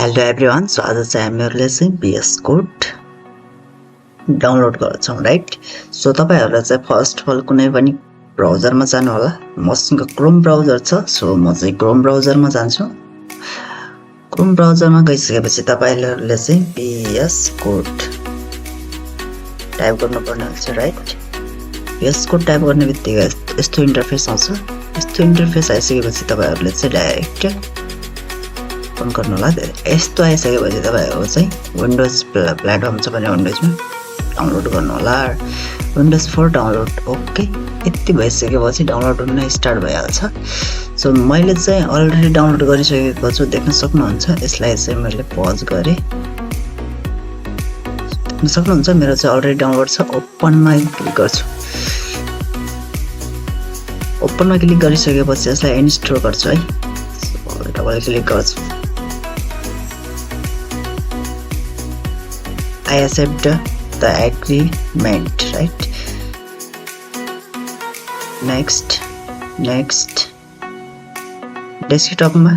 Hello everyone, so आज चाहिँ हामीहरूले चाहिँ VS कोड डाउनलोड गर्छौँ, राइट? सो तपाईहरुलाई चाहिँ फर्स्ट अफ अल कुनै पनि ब्राउजरमा जानु होला। मसँग क्रोम ब्राउजर छ, सो म चाहिँ क्रोम ब्राउजरमा जान्छु। क्रोम ब्राउजरमा गइसकेपछि तपाईहरुले चाहिँ VS कोड टाइप गर्नुपर्ने हुन्छ, राइट? VS कोड टाइप गर्ने बित्तिकै यस्तो इन्टरफेस आउँछ। यस्तो इन्टरफेस आइसकेपछि तपाईहरुले चाहिँ डाइरेक्ट ओपन गर्नु होला। यस्तो आइसकेपछि तपाईहरु चाहिँ विन्डोज प्लेटफर्म छ भने विन्डोजमा डाउनलोड गर्नु होला। Windows 4 download okay. यति भइसकेपछि डाउनलोड हुन स्टार्ट भइहाल्छ। सो मैले चाहिँ अलरेडी डाउनलोड गरिसकेको छु, देख्न सक्नुहुन्छ। यसलाई चाहिँ मैले पज गरे, देख्न सक्नुहुन्छ मेरो चाहिँ अलरेडी डाउनलोड छ। ओपनमा क्लिक गर्छु। ओपनमा क्लिक गरिसकेपछि यसलाई इन्स्टल गर्छु है। सो डबल क्लिक गर्छु। I accept the agreement, right? Next. डेस्कटपमा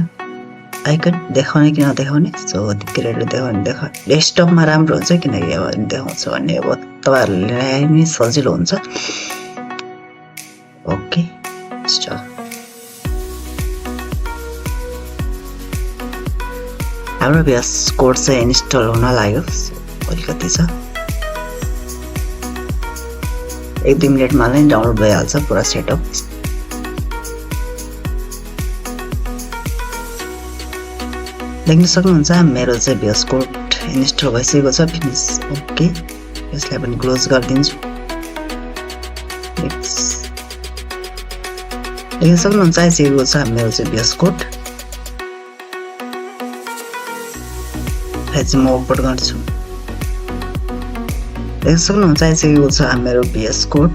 आइकन देखाउने कि नदेखाउने, सो क्रिएटर देखाउने डेस्कटपमा राम्रो हुन्छ किनकि अब देखाउँछ भने अब तपाईहरुलाई नि सजिलो हुन्छ। Okay, start. हाम्रो VS कोड चाहिँ इन्स्टल हुन लाग्यो। अलिकति छ, 1-2 मिनेटमा नै डाउनलोड भइहाल्छ पुरा सेटअप। देख्न सक्नुहुन्छ मेरो चाहिँ VS कोड इन्स्टल भइसकेको छ। Finish okay. यसलाई पनि क्लोज गरिदिन्छु। देख्न सक्नुहुन्छ आइसकेको छ मेरो चाहिँ VS कोड। यसलाई चाहिँ म ओपन गर्छु। देख्न सक्नुहुन्छ आइसकेको छ मेरो VS कोड।